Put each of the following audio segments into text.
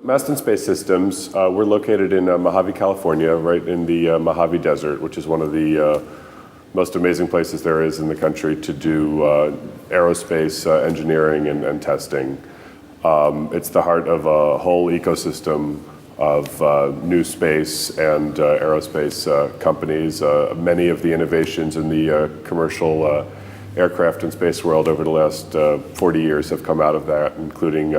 Masten Space Systems, we're located in Mojave, California, right in the Mojave Desert, which is one of the most amazing places there is in the country to do aerospace engineering and testing. It's the heart of a whole ecosystem of NewSpace and aerospace companies. Many of the innovations in the commercial aircraft and space world over the last 40 years have come out of that, including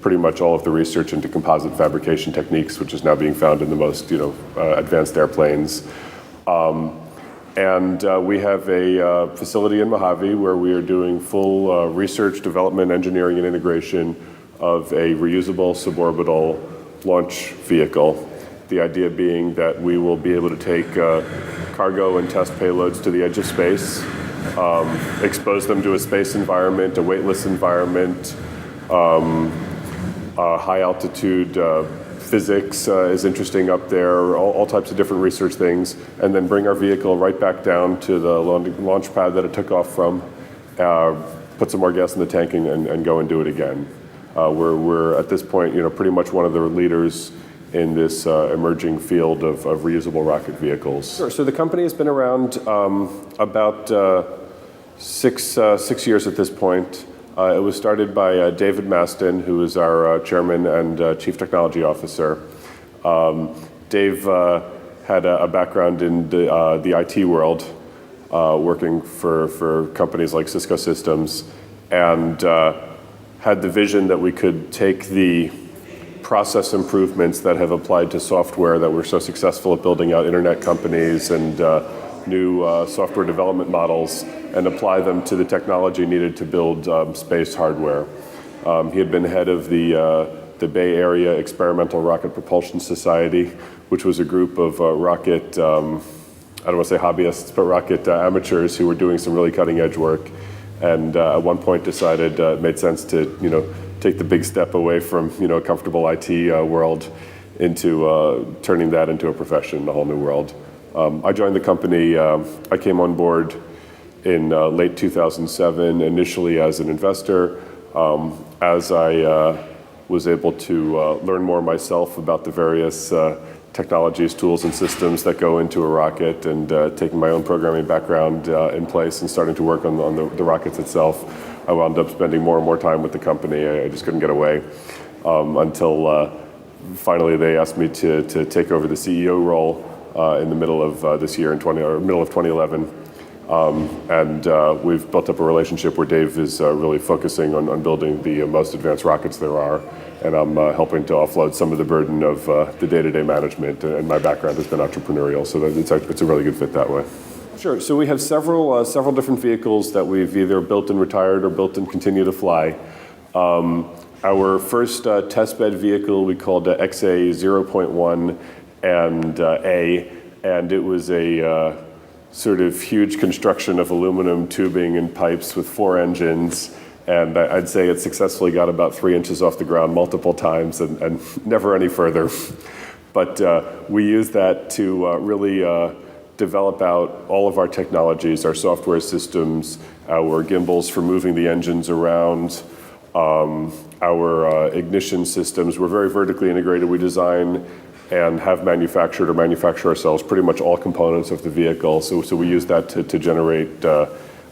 pretty much all of the research into composite fabrication techniques, which is now being found in the most advanced airplanes. And we have a facility in Mojave where we are doing full research, development, engineering, and integration of a reusable suborbital launch vehicle. The idea being that we will be able to take cargo and test payloads to the edge of space, expose them to a space environment, a weightless environment, high altitude physics is interesting up there, all types of different research things, and then bring our vehicle right back down to the launch pad that it took off from, put some more gas in the tank and go and do it again. We're at this point, pretty much one of the leaders in this emerging field of reusable rocket vehicles. Sure. So the company has been around about 6 years at this point. It was started by David Masten, who is our chairman and chief technology officer. Dave had a background in the IT world, working for companies like Cisco Systems, and had the vision that we could take the process improvements that have applied to software that were so successful at building out internet companies and new software development models and apply them to the technology needed to build space hardware. He had been head of the Bay Area Experimental Rocket Propulsion Society, which was a group of rocket, I don't want to say hobbyists, but rocket amateurs who were doing some really cutting edge work. And at one point decided it made sense to take the big step away from a comfortable IT world into turning that into a profession, a whole new world. I joined the company, I came on board in late 2007, initially as an investor. As I was able to learn more myself about the various technologies, tools, and systems that go into a rocket, and taking my own programming background in place and starting to work on the rockets itself, I wound up spending more and more time with the company. I just couldn't get away until finally they asked me to take over the CEO role in the middle of this year, middle of 2011. And we've built up a relationship where Dave is really focusing on building the most advanced rockets there are, and I'm helping to offload some of the burden of the day-to-day management, and my background has been entrepreneurial, so it's a really good fit that way. Sure, so we have several different vehicles that we've either built and retired or built and continue to fly. Our first testbed vehicle we called XA 0.1 and A, and it was a sort of huge construction of aluminum tubing and pipes with 4 engines, and I'd say it successfully got about 3 inches off the ground multiple times and never any further. But we used that to really develop out all of our technologies, our software systems, our gimbals for moving the engines around, our ignition systems. We're very vertically integrated. We design and have manufactured or manufacture ourselves pretty much all components of the vehicle. So we use that to generate,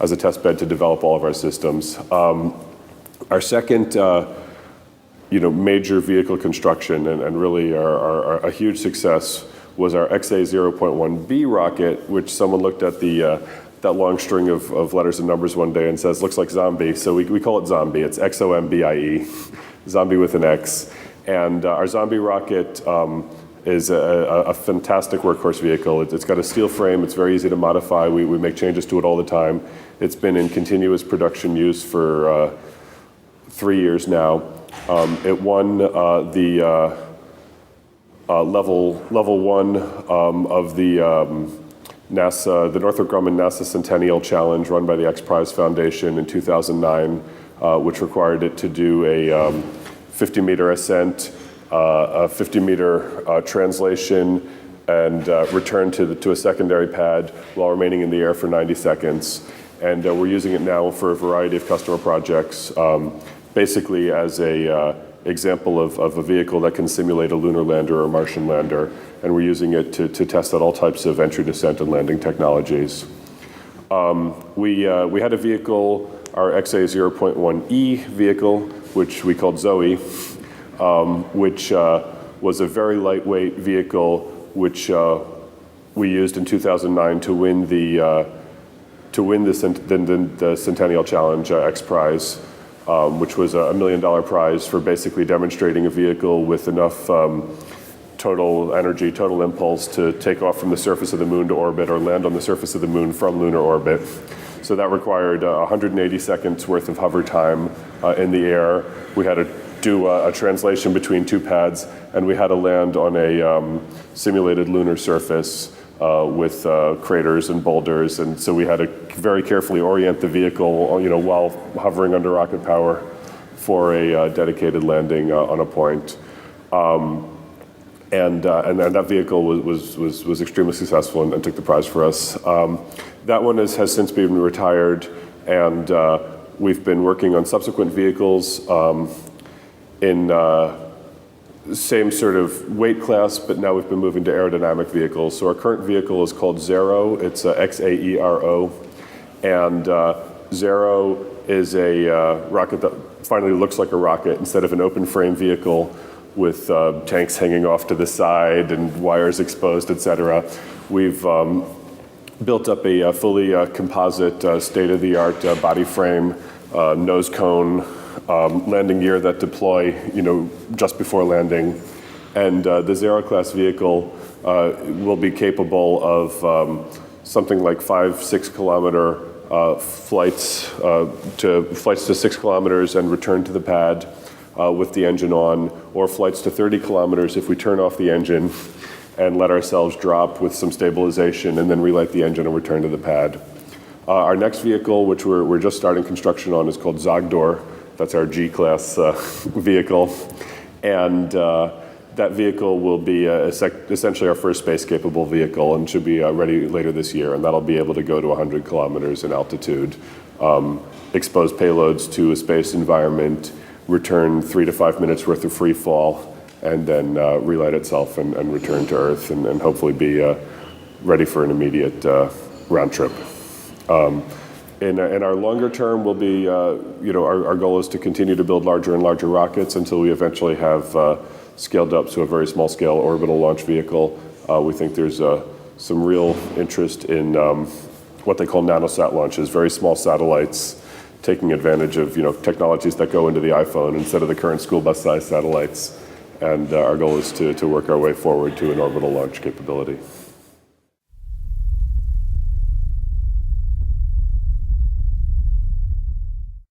as a test bed to develop all of our systems. Our second major vehicle construction and really a huge success was our XA 0.1B rocket, which someone looked at that long string of letters and numbers one day and says, looks like zombie. So we call it Zombie. It's XOMBIE, Zombie with an X. And our Zombie rocket is a fantastic workhorse vehicle. It's got a steel frame. It's very easy to modify. We make changes to it all the time. It's been in continuous production use for 3 years now. It won the level 1 of the NASA, the Northrop Grumman NASA Centennial Challenge run by the X Prize Foundation in 2009, which required it to do a 50-meter ascent, a 50-meter translation, and return to a secondary pad while remaining in the air for 90 seconds. And we're using it now for a variety of customer projects, basically as a example of a vehicle that can simulate a lunar lander or a Martian lander, and we're using it to test out all types of entry, descent, and landing technologies. We had a vehicle, our XA0.1E vehicle, which we called Zoe, which was a very lightweight vehicle, which we used in 2009 to win the Centennial Challenge X Prize, which was a $1 million prize for basically demonstrating a vehicle with enough total energy, total impulse to take off from the surface of the moon to orbit or land on the surface of the moon from lunar orbit. So that required 180 seconds worth of hover time in the air. We had to do a translation between two pads, and we had to land on a simulated lunar surface with craters and boulders, and so we had to very carefully orient the vehicle, while hovering under rocket power for a dedicated landing on a point. And that vehicle was extremely successful and took the prize for us. That one has since been retired, and we've been working on subsequent vehicles in same sort of weight class, but now we've been moving to aerodynamic vehicles. So our current vehicle is called Xaero. It's XAERO. And Xaero is a rocket that finally looks like a rocket instead of an open frame vehicle with tanks hanging off to the side and wires exposed, et cetera. We've built up a fully composite, state-of-the-art body frame, nose cone, landing gear that deploy, just before landing. And the Xaero class vehicle will be capable of something like 5-6 kilometer flights to 6 kilometers and return to the pad with the engine on, or flights to 30 kilometers if we turn off the engine and let ourselves drop with some stabilization and then relight the engine and return to the pad. Our next vehicle, which we're just starting construction on, is called Zogdor. That's our G-class vehicle. And that vehicle will be essentially our first space-capable vehicle and should be ready later this year. And that'll be able to go to 100 kilometers in altitude, expose payloads to a space environment, return 3 to 5 minutes worth of free fall, and then relight itself and return to Earth and hopefully be ready for an immediate round trip. In our longer term, we'll be, our goal is to continue to build larger and larger rockets until we eventually have scaled up to a very small scale orbital launch vehicle. We think there's some real interest in what they call nanosat launches, very small satellites, taking advantage of technologies that go into the iPhone instead of the current school bus size satellites. And our goal is to work our way forward to an orbital launch capability.